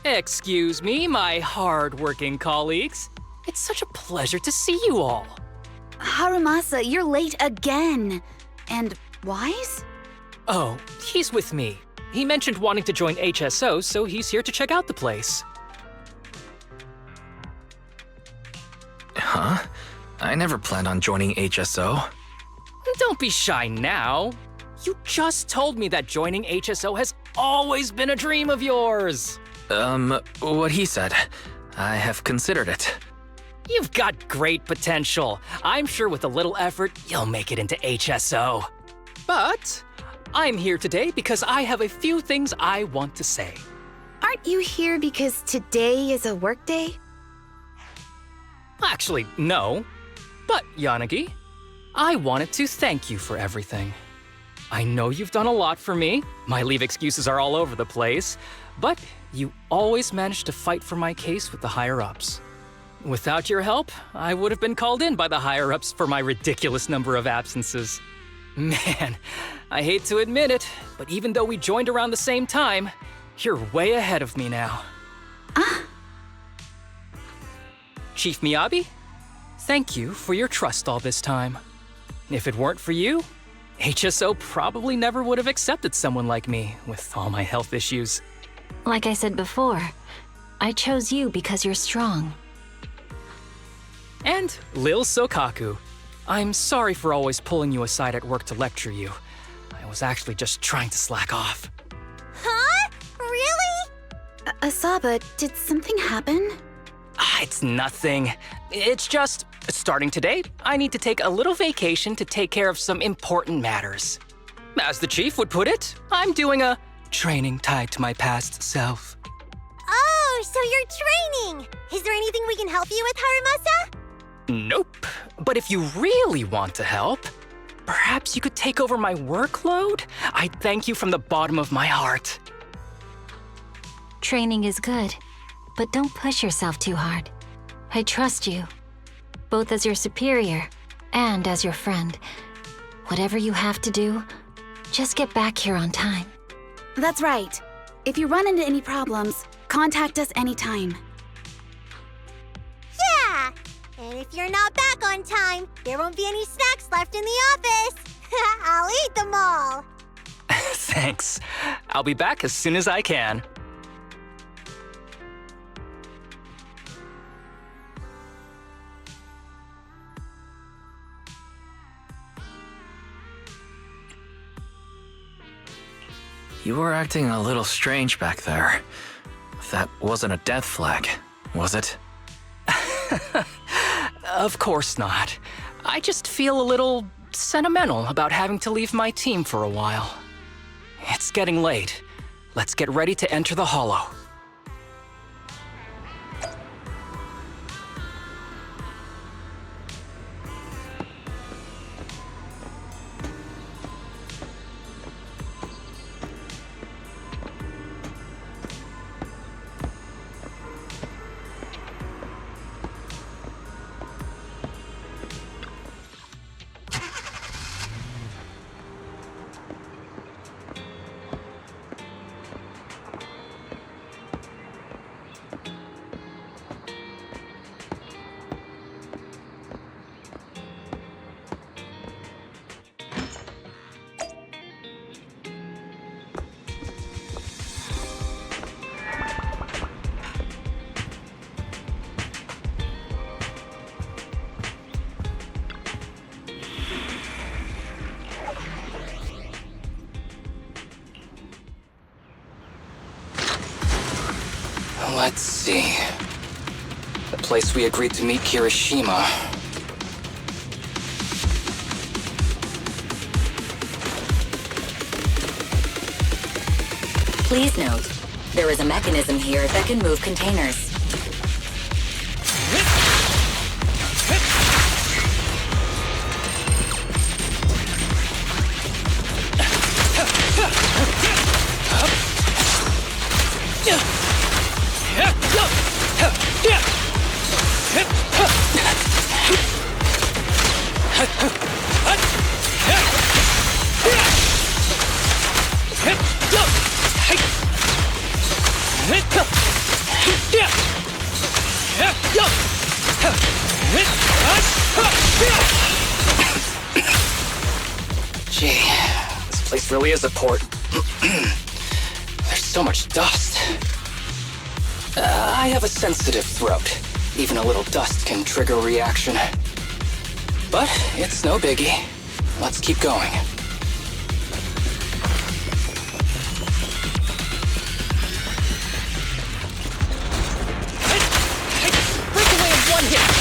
Excuse me, my hard-working colleagues. It's such a pleasure to see you all. Harumasa, you're late again. And Wise? Oh, he's with me. He mentioned wanting to join HSO, so he's here to check out the place. Huh? I never planned on joining HSO. Don't be shy now. You just told me that joining HSO has always been a dream of yours. What he said. I have considered it. You've got great potential. I'm sure with a little effort, you'll make it into HSO. But I'm here today because I have a few things I want to say. Aren't you here because today is a work day? Actually, no. But, Yanagi, I wanted to thank you for everything. I know you've done a lot for me. My leave excuses are all over the place. But you always managed to fight for my case with the higher-ups. Without your help, I would have been called in by the higher-ups for my ridiculous number of absences. Man, I hate to admit it, but even though we joined around the same time, you're way ahead of me now. Chief Miyabi, thank you for your trust all this time. If it weren't for you, HSO probably never would have accepted someone like me with all my health issues. Like I said before, I chose you because you're strong. And Lil Sokaku, I'm sorry for always pulling you aside at work to lecture you. I was actually just trying to slack off. Huh? Really? Asaba, did something happen? It's nothing. It's just, starting today, I need to take a little vacation to take care of some important matters. As the chief would put it, I'm doing a training tied to my past self. Oh, so you're training! Is there anything we can help you with, Harumasa? Nope. But if you really want to help, perhaps you could take over my workload? I'd thank you from the bottom of my heart. Training is good, but don't push yourself too hard. I trust you, both as your superior and as your friend. Whatever you have to do, just get back here on time. That's right. If you run into any problems, contact us anytime. Yeah! And if you're not back on time, there won't be any snacks left in the office. I'll eat them all. Thanks. I'll be back as soon as I can. You were acting a little strange back there. That wasn't a death flag, was it? Of course not. I just feel a little sentimental about having to leave my team for a while. It's getting late. Let's get ready to enter the Hollow. Let's see. The place we agreed to meet Kirishima. Please note, there is a mechanism here that can move containers. this really is a port. There's so much dust. I have a sensitive throat. Even a little dust can trigger a reaction. But it's no biggie. Let's keep going. Breakaway in one hit!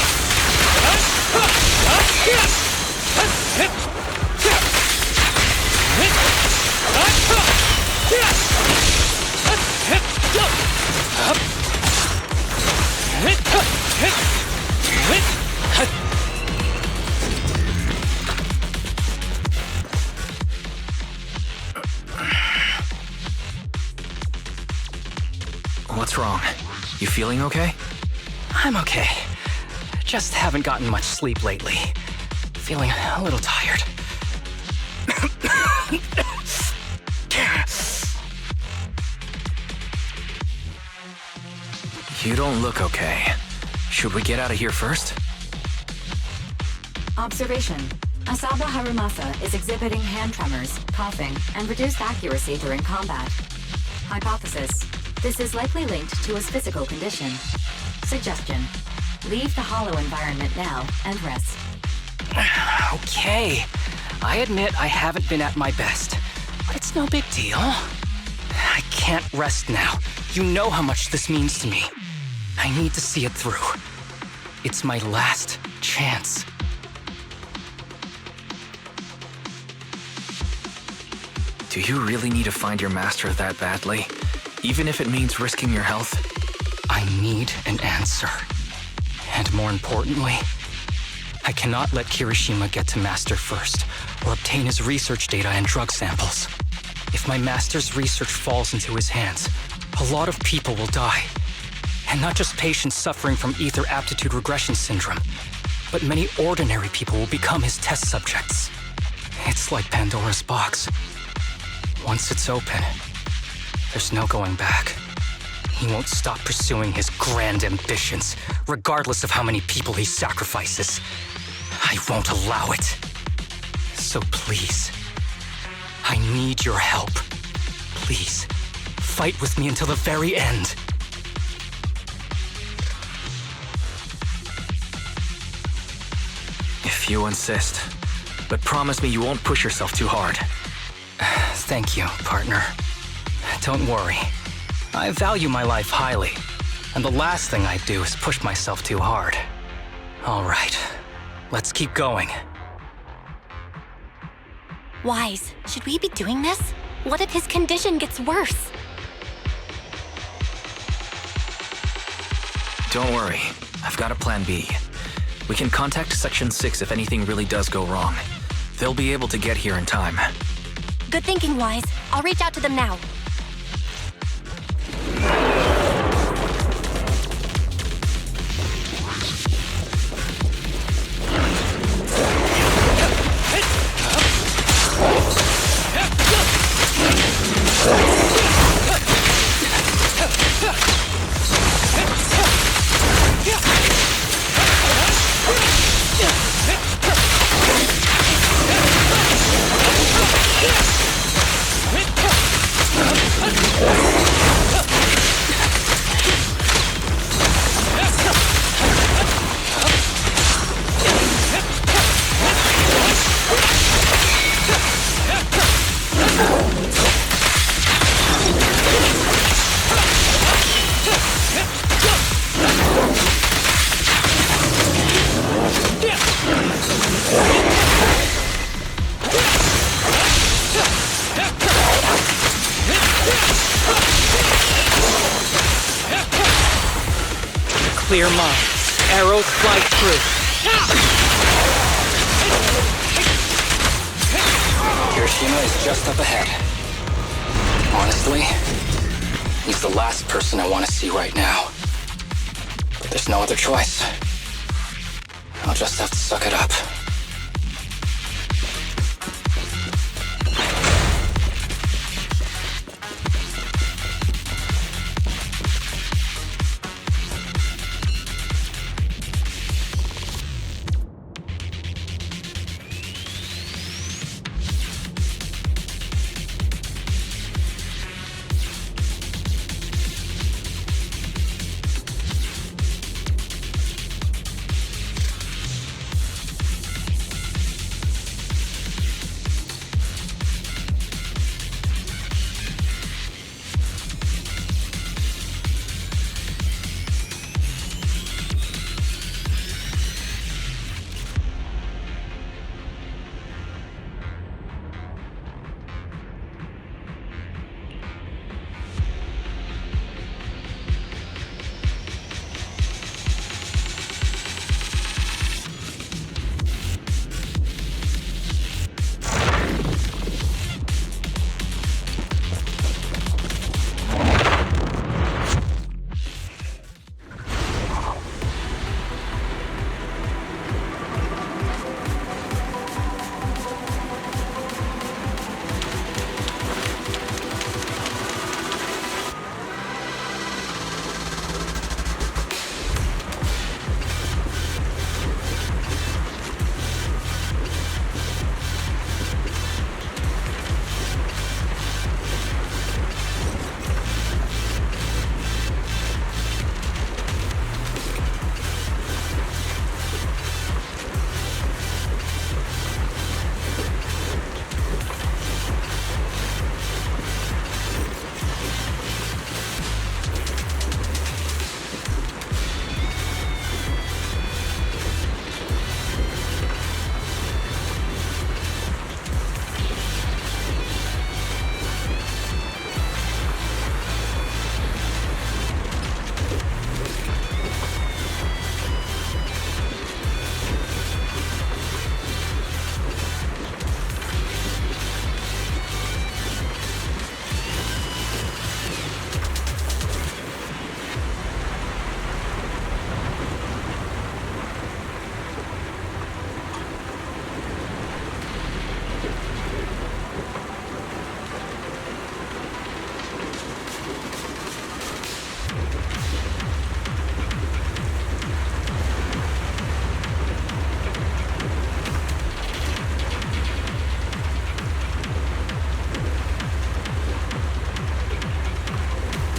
What's wrong? You feeling okay? I'm okay. Just haven't gotten much sleep lately. Feeling a little tired. You don't look okay. Should we get out of here first? Observation. Asaba Harumasa is exhibiting hand tremors, coughing, and reduced accuracy during combat. Hypothesis. This is likely linked to his physical condition. Suggestion. Leave the hollow environment now and rest. Okay. I admit I haven't been at my best, but it's no big deal. I can't rest now. You know how much this means to me. I need to see it through. It's my last chance. Do you really need to find your master that badly? Even if it means risking your health? I need an answer. And more importantly, I cannot let Kirishima get to Master first, or obtain his research data and drug samples. If my Master's research falls into his hands, a lot of people will die. And not just patients suffering from ether aptitude regression syndrome, but many ordinary people will become his test subjects. It's like Pandora's box. Once it's open, there's no going back. He won't stop pursuing his grand ambitions, regardless of how many people he sacrifices. I won't allow it. So please, I need your help. Please, fight with me until the very end. If you insist. But promise me you won't push yourself too hard. Thank you, partner. Don't worry. I value my life highly, and the last thing I do is push myself too hard. All right, let's keep going. Wise, should we be doing this? What if his condition gets worse? Don't worry, I've got a plan B. We can contact Section 6 if anything really does go wrong. They'll be able to get here in time. Good thinking, Wise. I'll reach out to them now. Clear mind. Arrows fly through. Kirishima is just up ahead. Honestly, he's the last person I want to see right now. But there's no other choice. I'll just have to suck it up.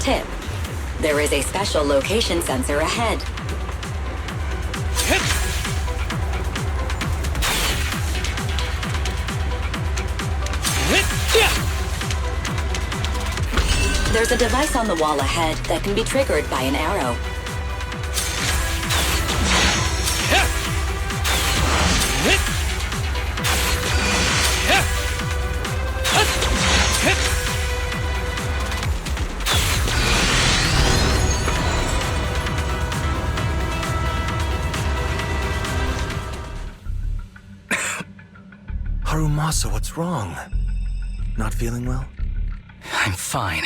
tip. There is a special location sensor ahead. There's a device on the wall ahead that can be triggered by an arrow. Harumasa, what's wrong? Not feeling well? I'm fine.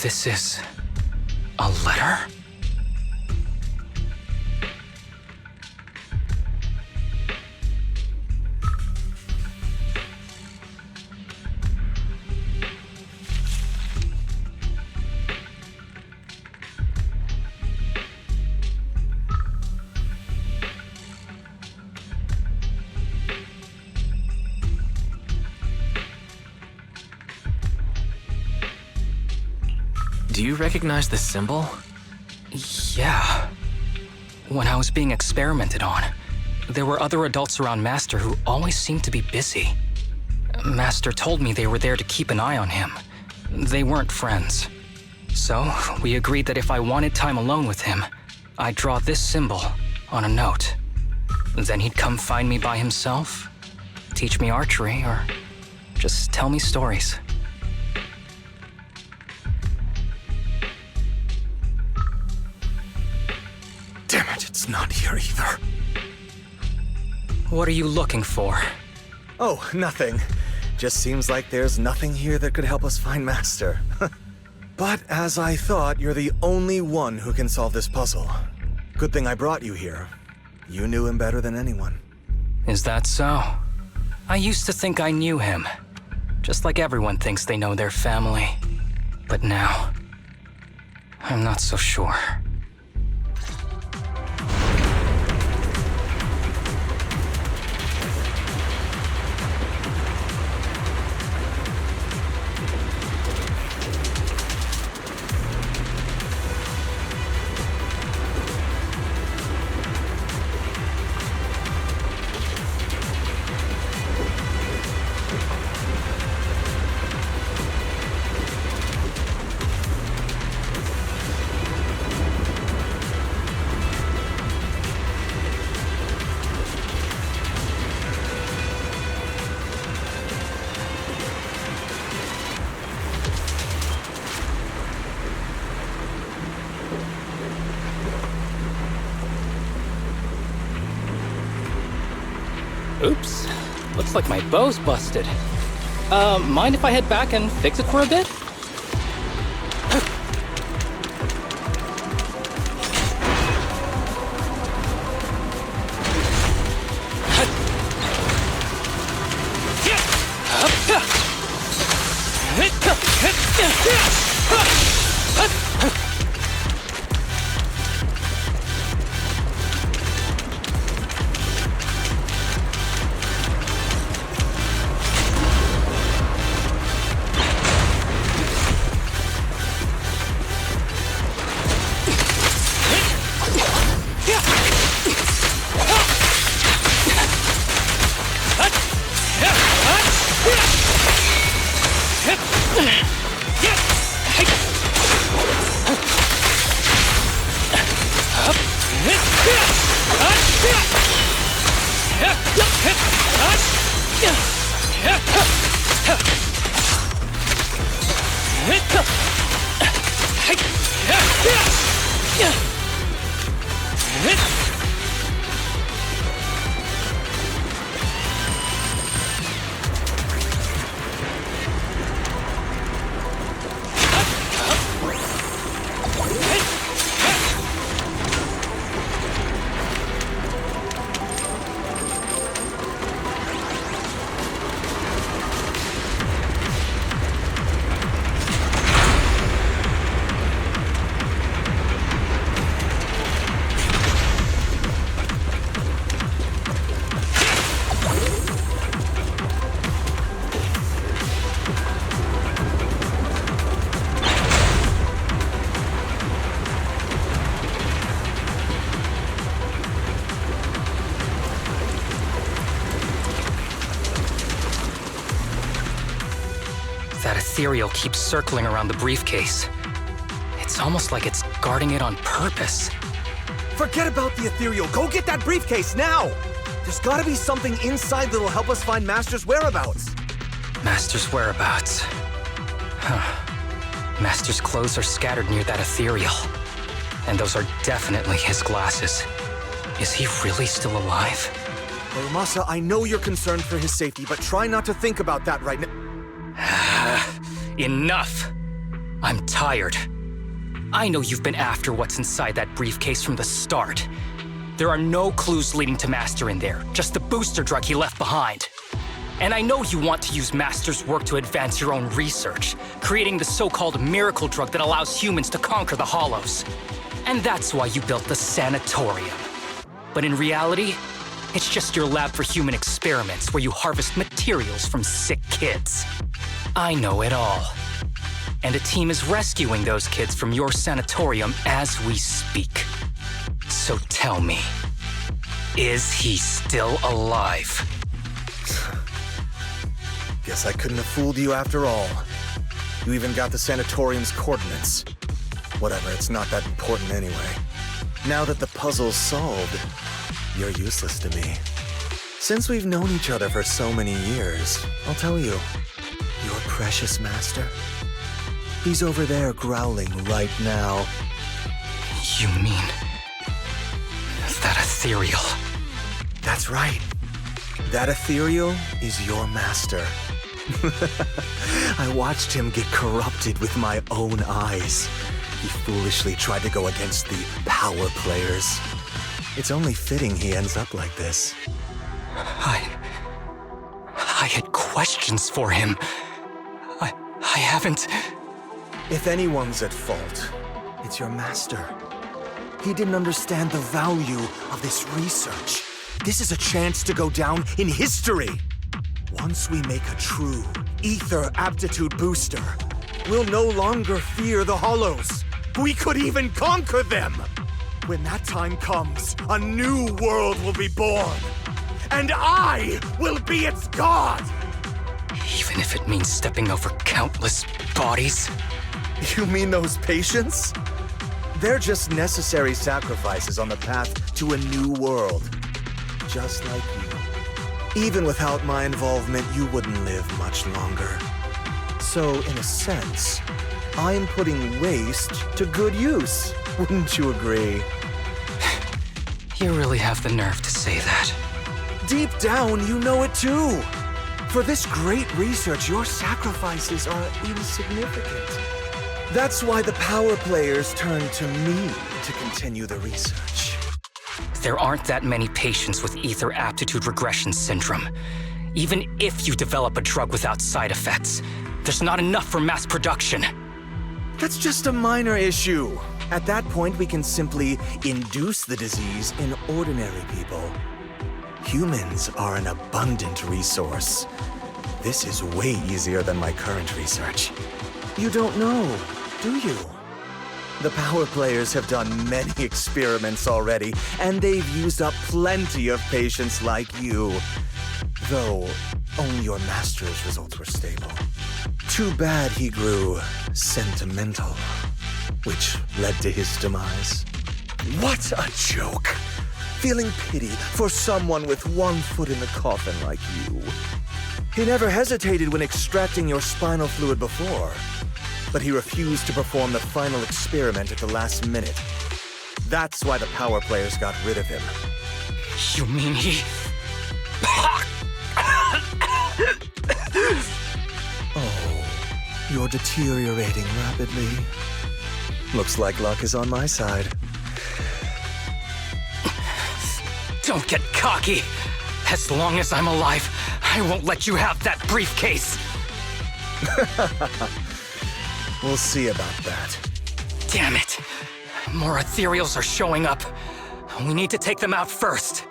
This is a letter? Do you recognize this symbol? Yeah. When I was being experimented on, there were other adults around Master who always seemed to be busy. Master told me they were there to keep an eye on him. They weren't friends. So, we agreed that if I wanted time alone with him, I'd draw this symbol on a note. Then he'd come find me by himself, teach me archery, or just tell me stories. Damn it, it's not here either. What are you looking for? Oh, nothing. Just seems like there's nothing here that could help us find Master. But as I thought, you're the only one who can solve this puzzle. Good thing I brought you here. You knew him better than anyone. Is that so? I used to think I knew him. Just like everyone thinks they know their family. But now, I'm not so sure. Oops. Looks like my bow's busted. Mind if I head back and fix it for a bit? ethereal keeps circling around the briefcase. It's almost like it's guarding it on purpose. Forget about the ethereal. Go get that briefcase now! There's gotta be something inside that'll help us find Master's whereabouts. Master's whereabouts. Huh. Master's clothes are scattered near that ethereal. And those are definitely his glasses. Is he really still alive? Harumasa, I know you're concerned for his safety, but try not to think about that right now. Enough! I'm tired. I know you've been after what's inside that briefcase from the start. There are no clues leading to Master in there, just the booster drug he left behind. And I know you want to use Master's work to advance your own research, creating the so-called miracle drug that allows humans to conquer the Hollows. And that's why you built the sanatorium. But in reality, it's just your lab for human experiments where you harvest materials from sick kids. I know it all. And a team is rescuing those kids from your sanatorium as we speak. So tell me, is he still alive? Guess I couldn't have fooled you after all. You even got the sanatorium's coordinates. Whatever, it's not that important anyway. Now that the puzzle's solved, you're useless to me. Since we've known each other for so many years, I'll tell you, your precious master, he's over there growling right now. You mean that ethereal? That's right. That ethereal is your master. I watched him get corrupted with my own eyes. He foolishly tried to go against the power players. It's only fitting he ends up like this. I had questions for him. I haven't... If anyone's at fault, it's your master. He didn't understand the value of this research. This is a chance to go down in history. Once we make a true ether aptitude booster, we'll no longer fear the Hollows. We could even conquer them. When that time comes, a new world will be born. And I will be its god! Even if it means stepping over countless bodies? You mean those patients? They're just necessary sacrifices on the path to a new world. Just like you. Even without my involvement, you wouldn't live much longer. So, in a sense, I'm putting waste to good use. Wouldn't you agree? You really have the nerve to say that. Deep down, you know it too. For this great research, your sacrifices are insignificant. That's why the power players turn to me to continue the research. There aren't that many patients with ether aptitude regression syndrome. Even if you develop a drug without side effects, there's not enough for mass production. That's just a minor issue. At that point, we can simply induce the disease in ordinary people. Humans are an abundant resource. This is way easier than my current research. You don't know, do you? The power players have done many experiments already, and they've used up plenty of patients like you. Though, only your master's results were stable. Too bad he grew sentimental, which led to his demise. What a joke! Feeling pity for someone with one foot in the coffin like you. He never hesitated when extracting your spinal fluid before, but he refused to perform the final experiment at the last minute. That's why the power players got rid of him. You mean he... Oh, you're deteriorating rapidly. Looks like luck is on my side. Don't get cocky. As long as I'm alive, I won't let you have that briefcase. We'll see about that. Damn it. More ethereals are showing up. We need to take them out first.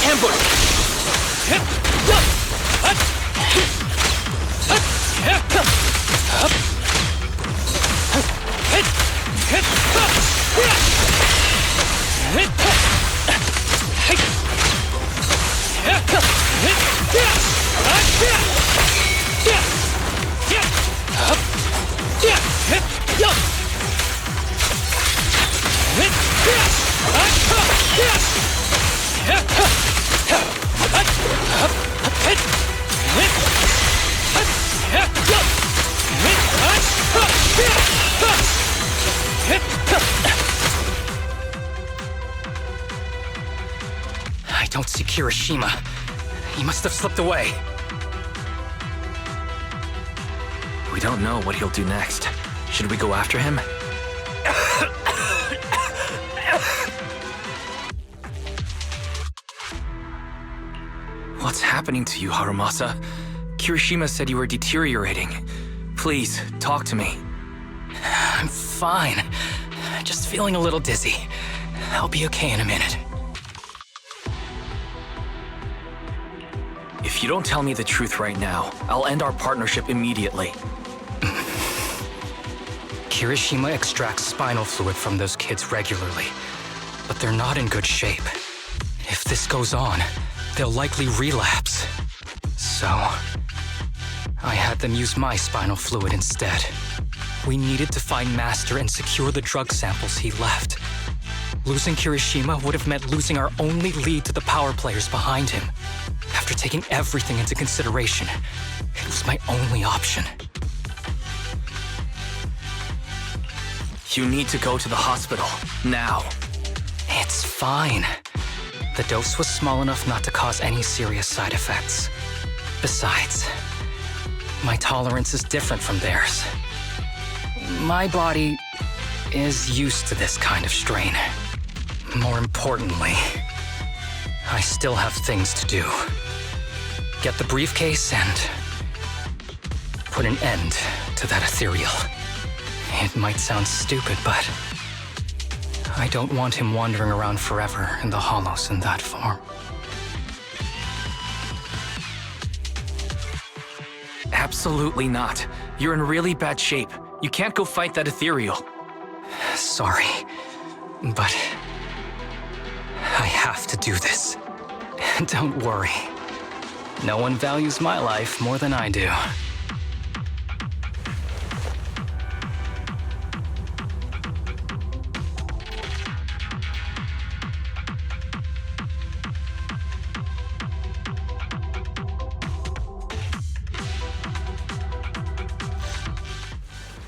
Ambush! I don't see Kirishima. He must have slipped away. We don't know what he'll do next. Should we go after him? What's happening to you, Harumasa? Kirishima said you were deteriorating. Please, talk to me. I'm fine. Just feeling a little dizzy. I'll be okay in a minute. If you don't tell me the truth right now, I'll end our partnership immediately. Kirishima extracts spinal fluid from those kids regularly, but they're not in good shape. If this goes on, they'll likely relapse. So, I had them use my spinal fluid instead. We needed to find Master and secure the drug samples he left. Losing Kirishima would have meant losing our only lead to the power players behind him. After taking everything into consideration, it was my only option. You need to go to the hospital, now. It's fine. The dose was small enough not to cause any serious side effects. Besides, my tolerance is different from theirs. My body is used to this kind of strain. More importantly, I still have things to do. Get the briefcase and put an end to that ethereal. It might sound stupid, but I don't want him wandering around forever in the hollows in that form. Absolutely not. You're in really bad shape. You can't go fight that ethereal. Sorry, but I have to do this. Don't worry. No one values my life more than I do.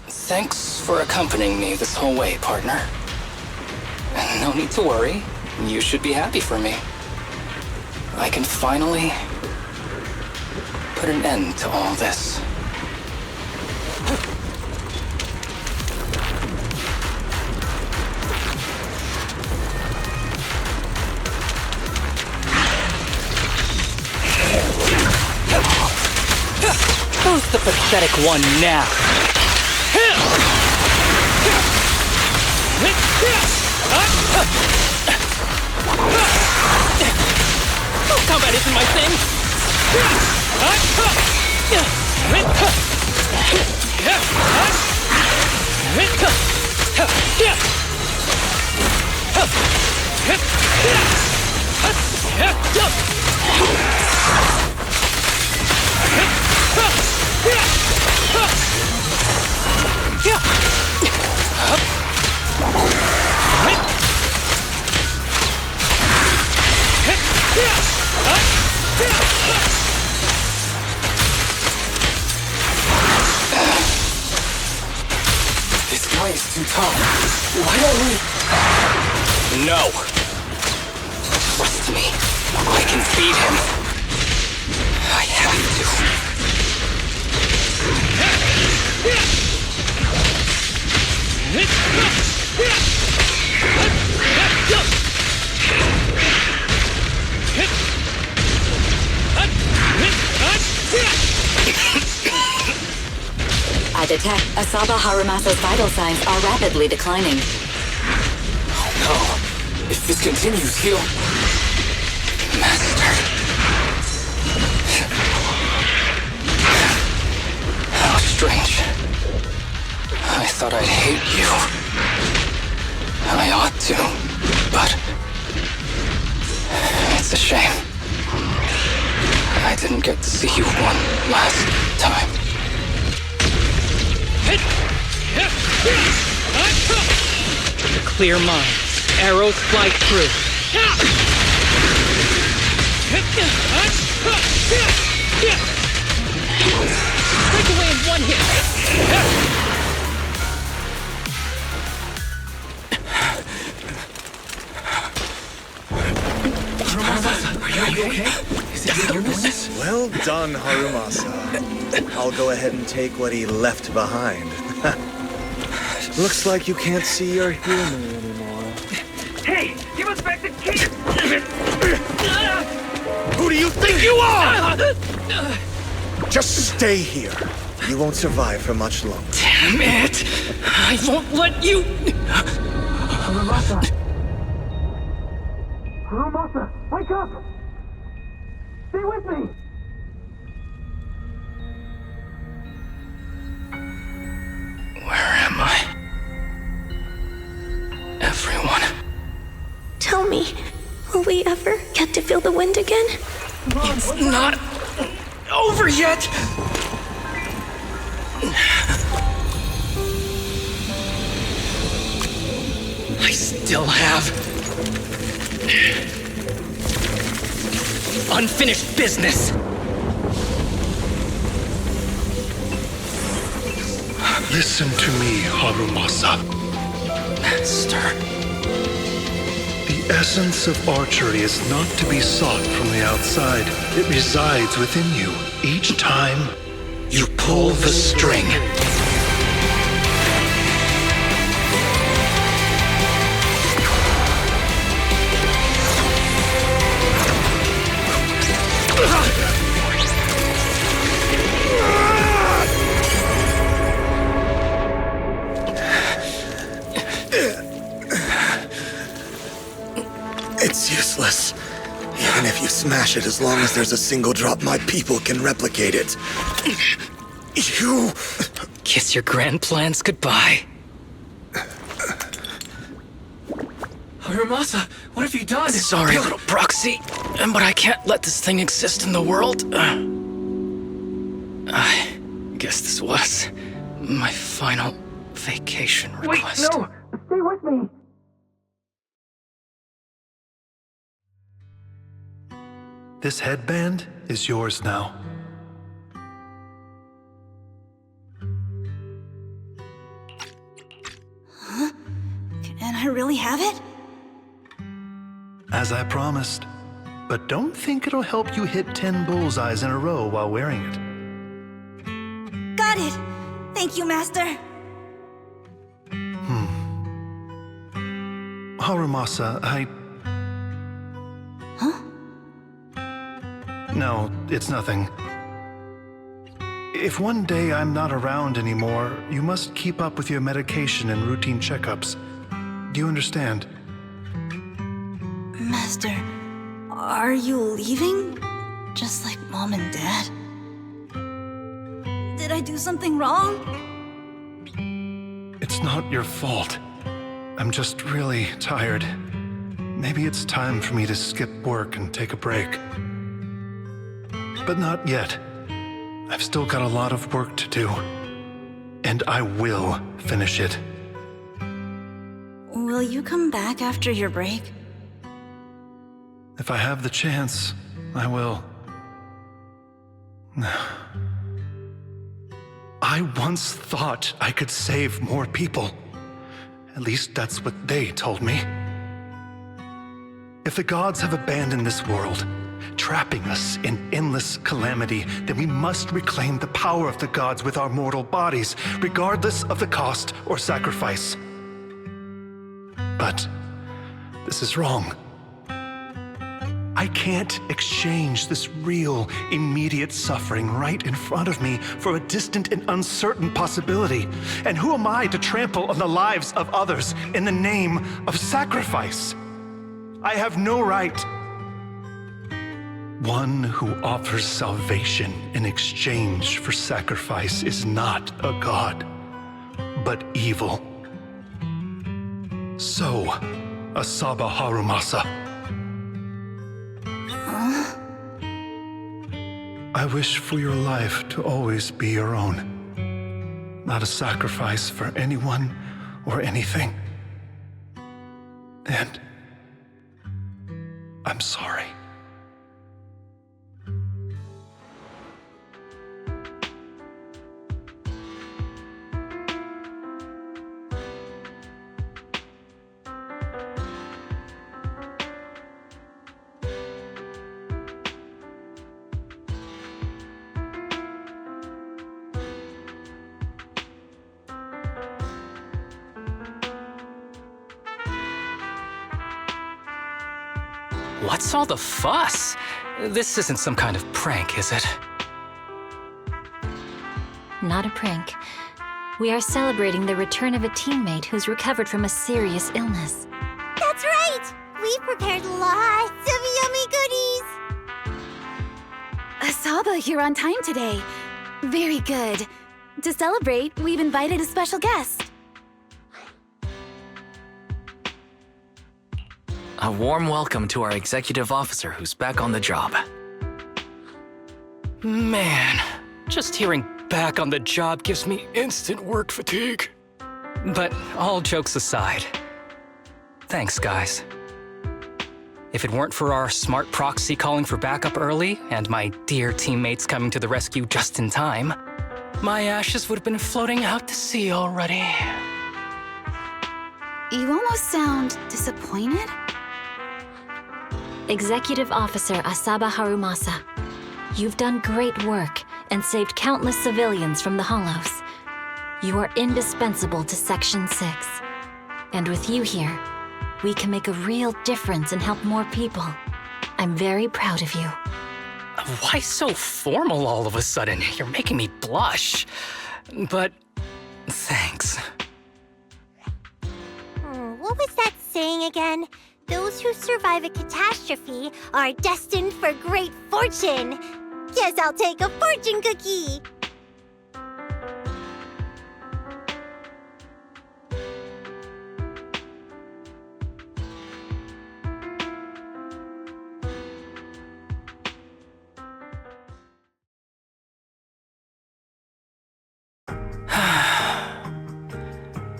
Thanks for accompanying me this whole way, partner. No need to worry. You should be happy for me. I can finally put an end to all this. Who's the pathetic one now? Combat isn't my thing! This guy is too tough. Why don't we... No. Trust me. I can beat him. I have to. I detect Asaba Harumasa's vital signs are rapidly declining. Oh no. If this continues, he'll... Master. How strange. I thought I'd hate you. I ought to, but... It's a shame. I didn't get to see you one last time. Clear mind. Arrows fly through. Break away in one hit. Well done, Harumasa. I'll go ahead and take what he left behind. Looks like you can't see or hear me anymore. Hey, give us back the key! Who do you think you are? Just stay here. You won't survive for much longer. Damn it! I won't let you... Harumasa! Harumasa, wake up! Stay with me! Where am I? Everyone. Tell me, will we ever get to feel the wind again? It's not over yet! I still have unfinished business. Listen to me, Harumasa. Master. The essence of archery is not to be sought from the outside. It resides within you. Each time you pull the string. It's useless. Even if you smash it, as long as there's a single drop, my people can replicate it. You... Kiss your grand plans goodbye. Harumasa, what have you done? Sorry, little proxy, but I can't let this thing exist in the world. I guess this was my final vacation request. Wait, no! Stay with me! This headband is yours now. Huh? Can I really have it? As I promised. But don't think it'll help you hit 10 bullseyes in a row while wearing it. Got it! Thank you, Master! Harumasa, Huh? No, it's nothing. If one day I'm not around anymore, you must keep up with your medication and routine checkups. Do you understand? Master, are you leaving? Just like Mom and Dad? Did I do something wrong? It's not your fault. I'm just really tired. Maybe it's time for me to skip work and take a break. But not yet. I've still got a lot of work to do. And I will finish it. Will you come back after your break? If I have the chance, I will. I once thought I could save more people. At least that's what they told me. If the gods have abandoned this world, trapping us in endless calamity, then we must reclaim the power of the gods with our mortal bodies, regardless of the cost or sacrifice. But this is wrong. I can't exchange this real, immediate suffering right in front of me for a distant and uncertain possibility. And who am I to trample on the lives of others in the name of sacrifice? I have no right. One who offers salvation in exchange for sacrifice is not a god, but evil. So, Asaba Harumasa. I wish for your life to always be your own. Not a sacrifice for anyone or anything. And I'm sorry. What's all the fuss? This isn't some kind of prank, is it? Not a prank. We are celebrating the return of a teammate who's recovered from a serious illness. That's right! We've prepared lots of yummy goodies! Asaba, you're on time today. Very good. To celebrate, we've invited a special guest. A warm welcome to our executive officer who's back on the job. Man, just hearing back on the job gives me instant work fatigue. But all jokes aside, thanks, guys. If it weren't for our smart proxy calling for backup early and my dear teammates coming to the rescue just in time, my ashes would have been floating out to sea already. You almost sound disappointed. Executive Officer Asaba Harumasa, you've done great work and saved countless civilians from the Hollows. You are indispensable to Section 6. And with you here, we can make a real difference and help more people. I'm very proud of you. Why so formal all of a sudden? You're making me blush. But thanks. What was that saying again? Those who survive a catastrophe are destined for great fortune. Guess I'll take a fortune cookie.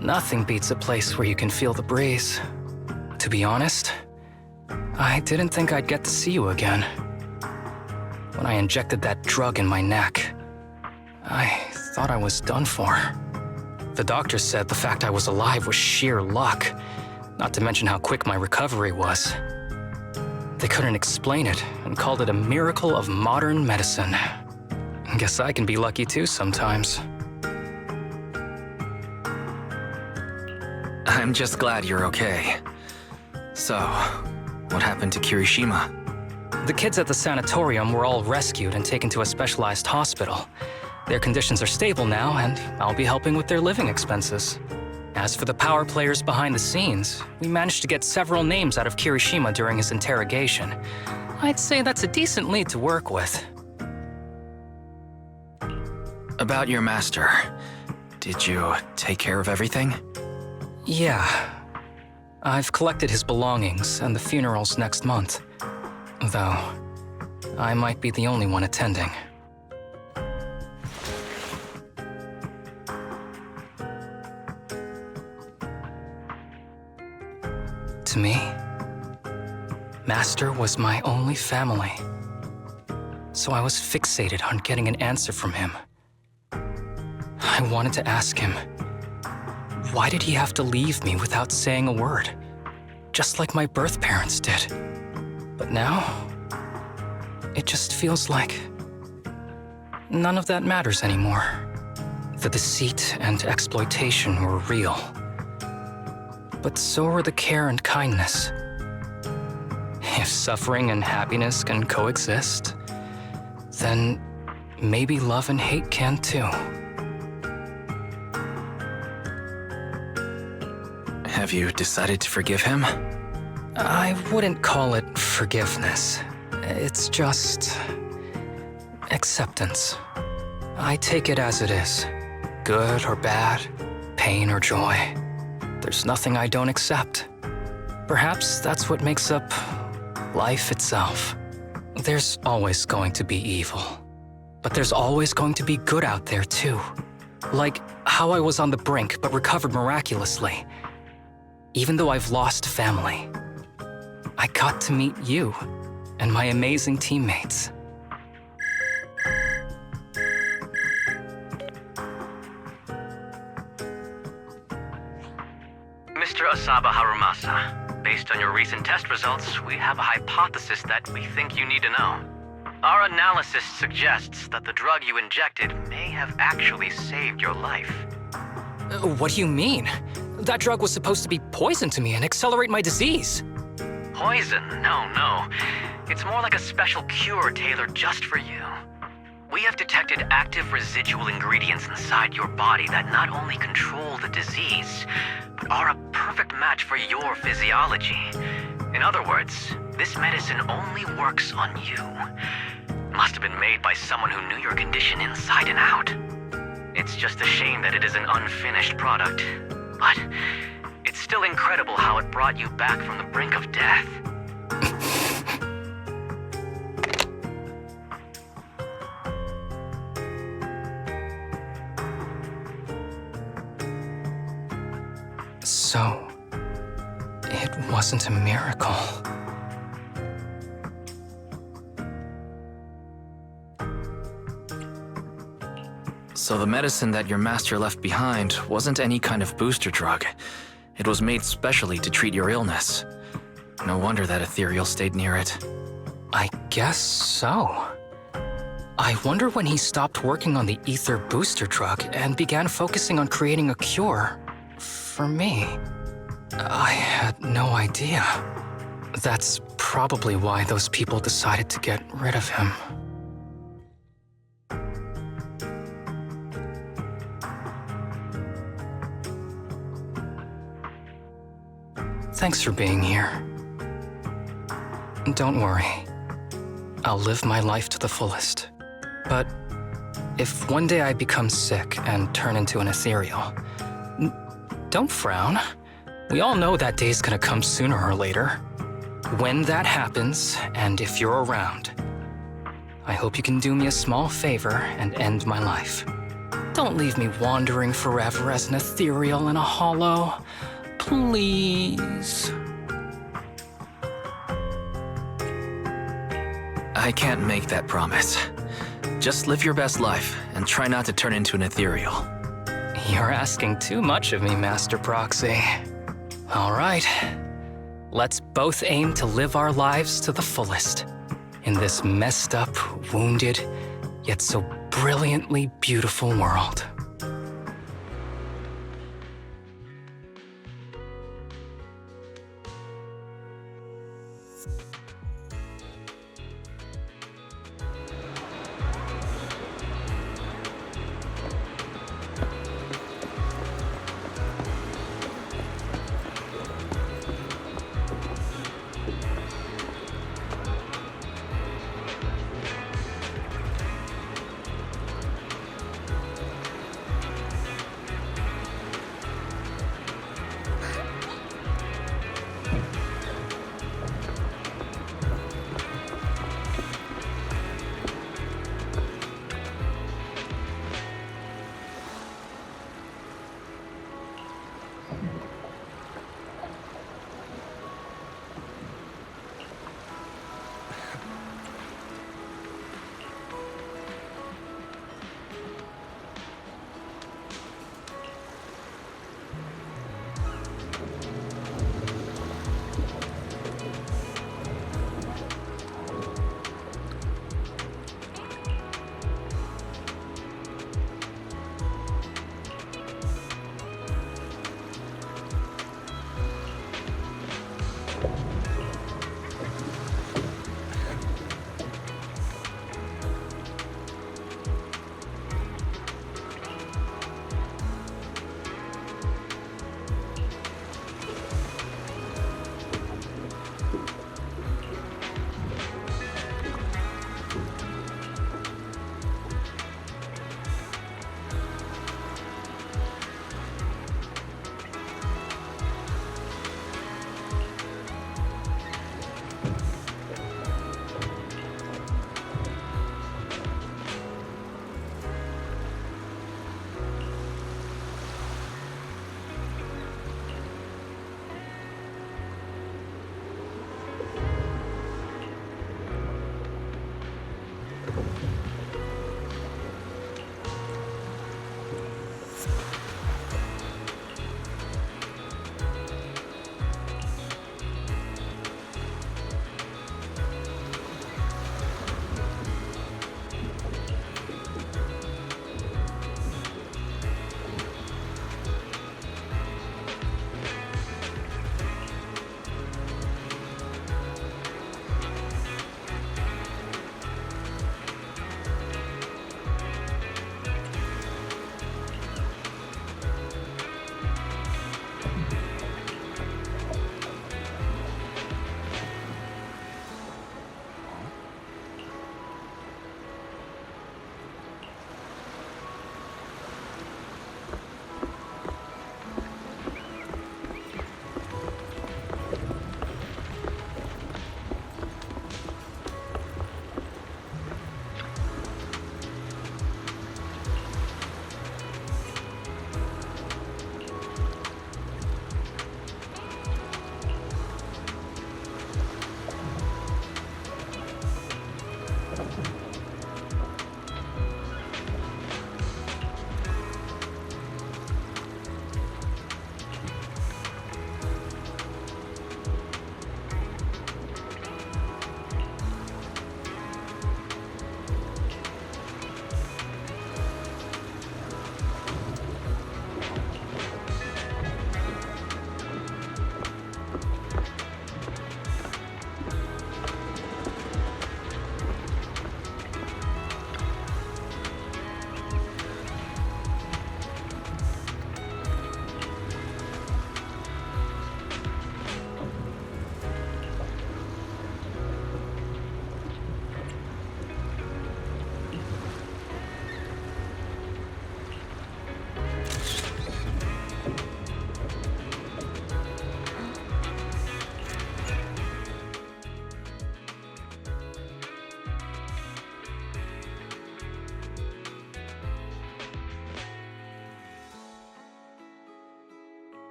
Nothing beats a place where you can feel the breeze. To be honest, I didn't think I'd get to see you again. When I injected that drug in my neck, I thought I was done for. The doctor said the fact I was alive was sheer luck, not to mention how quick my recovery was. They couldn't explain it and called it a miracle of modern medicine. Guess I can be lucky too sometimes. I'm just glad you're okay. So, what happened to Kirishima? The kids at the sanatorium were all rescued and taken to a specialized hospital. Their conditions are stable now, and I'll be helping with their living expenses. As for the power players behind the scenes, we managed to get several names out of Kirishima during his interrogation. I'd say that's a decent lead to work with. About your master, did you take care of everything? Yeah. I've collected his belongings, and the funeral's next month. Though, I might be the only one attending. To me, Master was my only family. So I was fixated on getting an answer from him. I wanted to ask him, why did he have to leave me without saying a word? Just like my birth parents did. But now, it just feels like none of that matters anymore. The deceit and exploitation were real. But so were the care and kindness. If suffering and happiness can coexist, then maybe love and hate can too. Have you decided to forgive him? I wouldn't call it forgiveness. It's just acceptance. I take it as it is. Good or bad, pain or joy. There's nothing I don't accept. Perhaps that's what makes up life itself. There's always going to be evil. But there's always going to be good out there too. Like how I was on the brink but recovered miraculously. Even though I've lost family, I got to meet you and my amazing teammates. Mr. Asaba Harumasa, based on your recent test results, we have a hypothesis that we think you need to know. Our analysis suggests that the drug you injected may have actually saved your life. What do you mean? That drug was supposed to be poison to me and accelerate my disease. Poison? No. It's more like a special cure tailored just for you. We have detected active residual ingredients inside your body that not only control the disease, but are a perfect match for your physiology. In other words, this medicine only works on you. Must have been made by someone who knew your condition inside and out. It's just a shame that it is an unfinished product, but it's still incredible how it brought you back from the brink of death. So, it wasn't a miracle. So the medicine that your master left behind wasn't any kind of booster drug. It was made specially to treat your illness. No wonder that ethereal stayed near it. I guess so. I wonder when he stopped working on the ether booster drug and began focusing on creating a cure for me. I had no idea. That's probably why those people decided to get rid of him. Thanks for being here. Don't worry. I'll live my life to the fullest. But if one day I become sick and turn into an ethereal, don't frown. We all know that day's gonna come sooner or later. When that happens, and if you're around, I hope you can do me a small favor and end my life. Don't leave me wandering forever as an ethereal in a hollow. Please. I can't make that promise. Just live your best life and try not to turn into an ethereal. You're asking too much of me, Master Proxy. All right. Let's both aim to live our lives to the fullest in this messed up, wounded, yet so brilliantly beautiful world.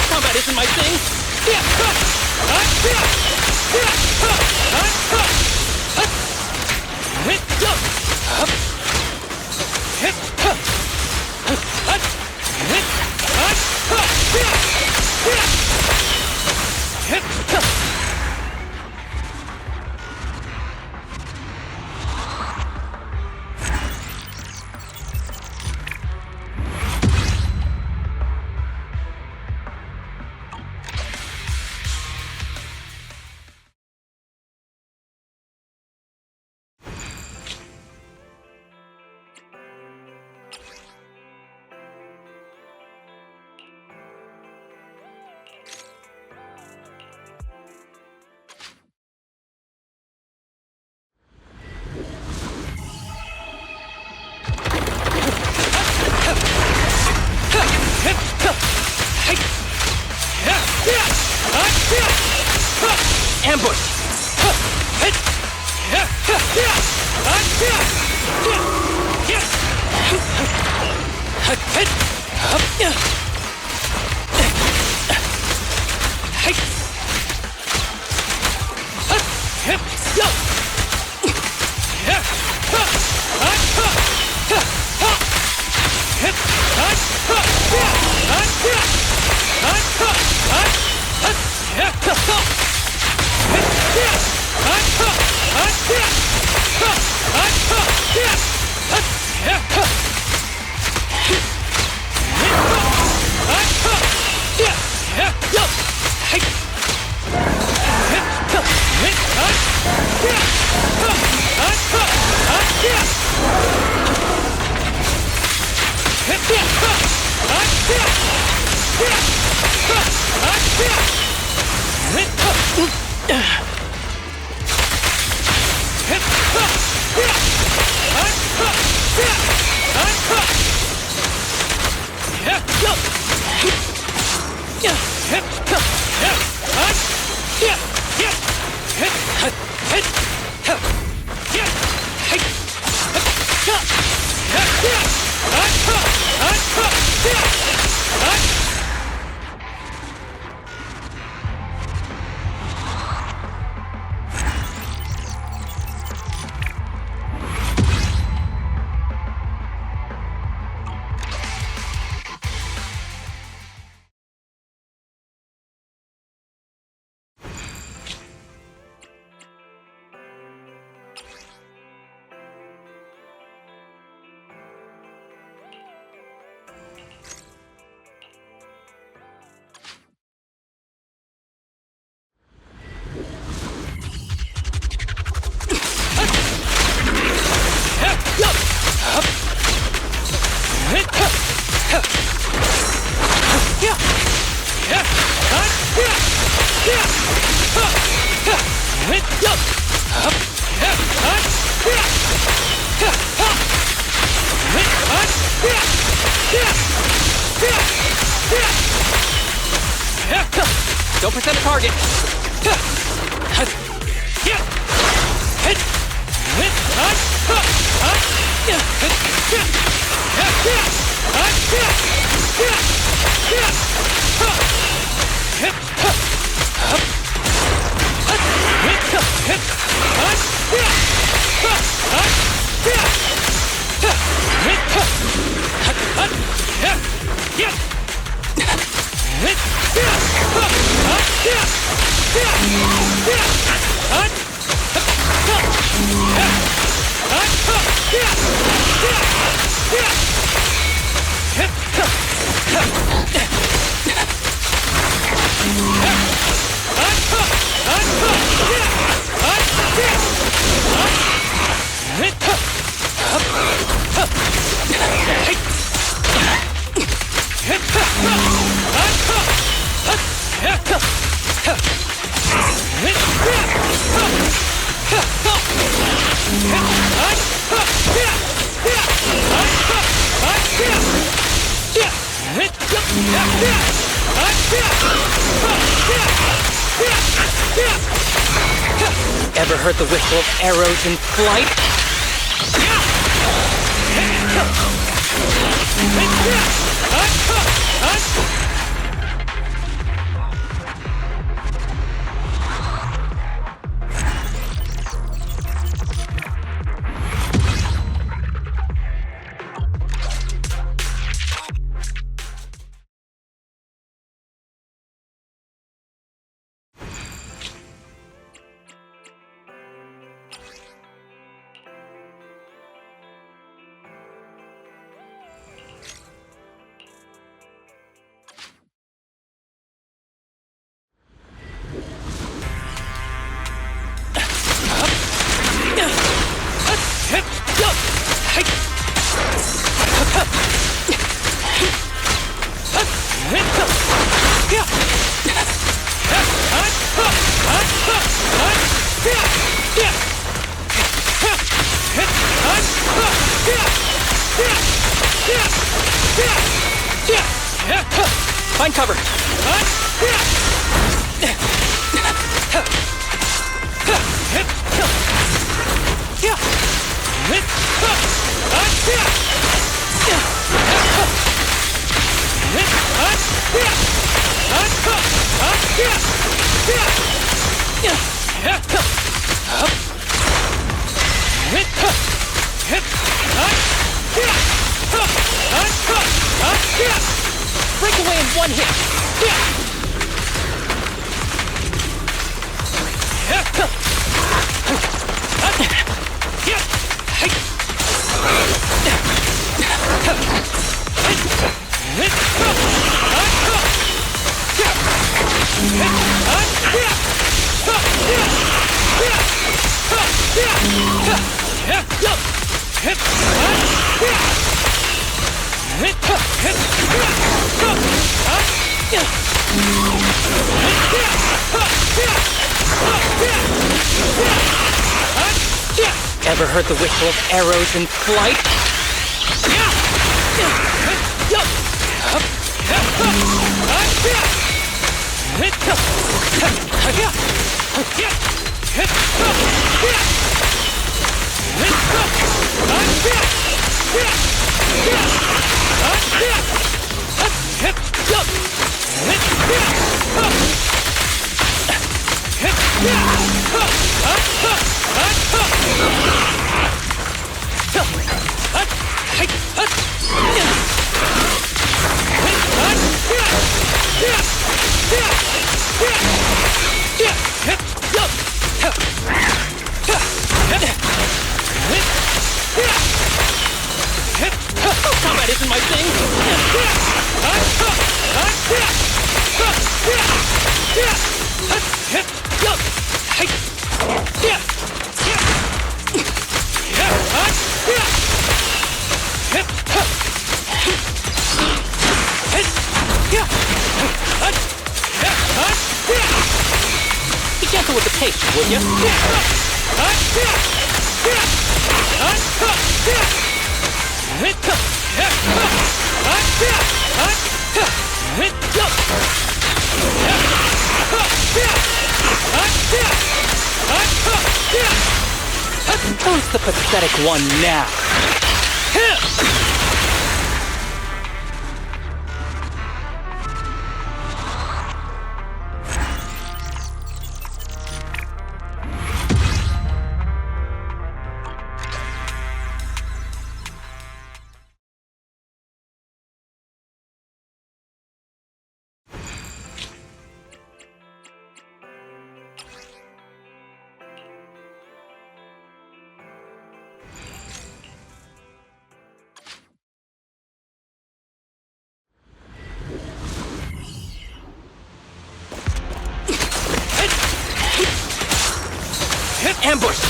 Combat isn't my thing. Ambush! Don't present a target. Ever heard the whistle of arrows in flight? Find cover. Break away in one hit. Ever heard the whistle of arrows in flight? Combat isn't my thing. Be gentle with the pace, would you? Who's the pathetic one now? Ambush!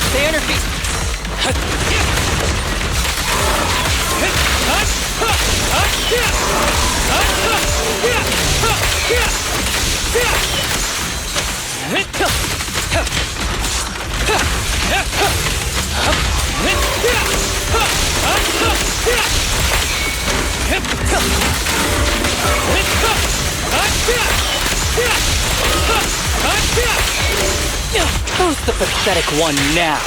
Stay on your feet. Who's the pathetic one now?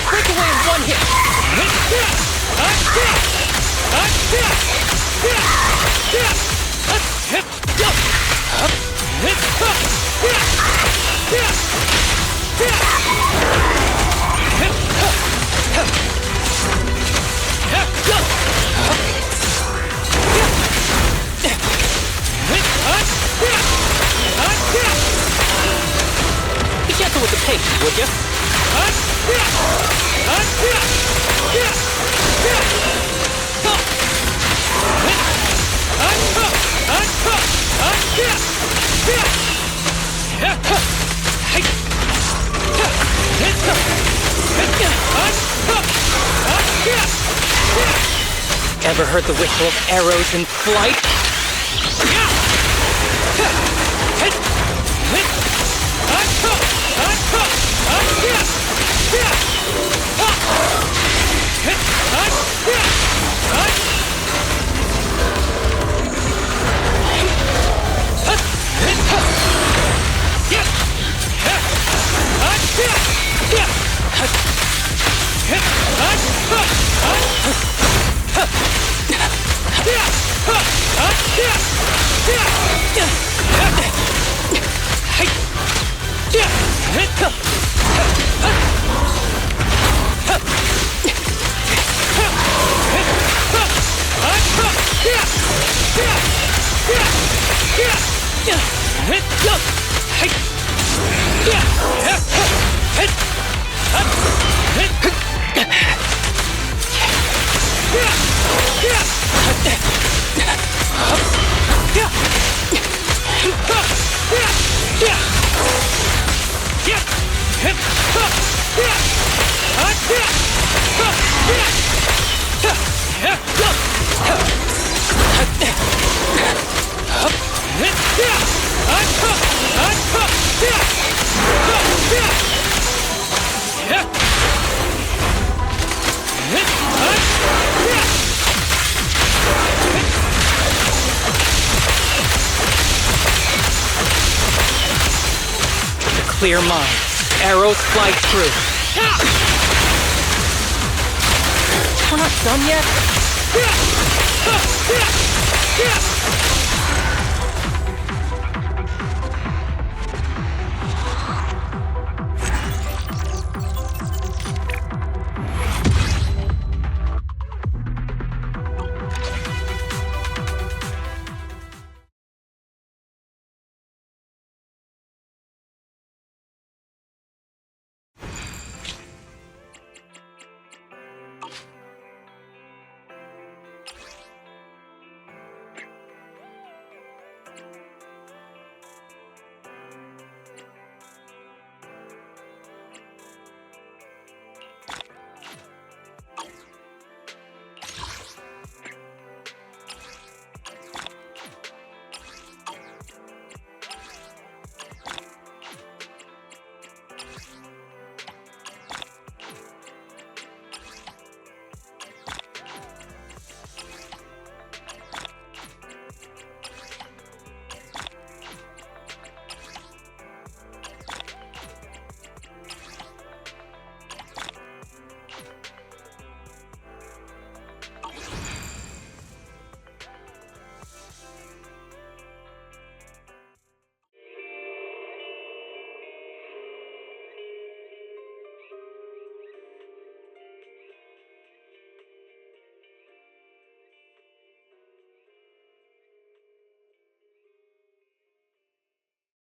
Break away in one hit. Be gentle with the pace, would you? Ever heard the whistle of arrows in flight? Clear mind. Arrows fly through. We're not done yet?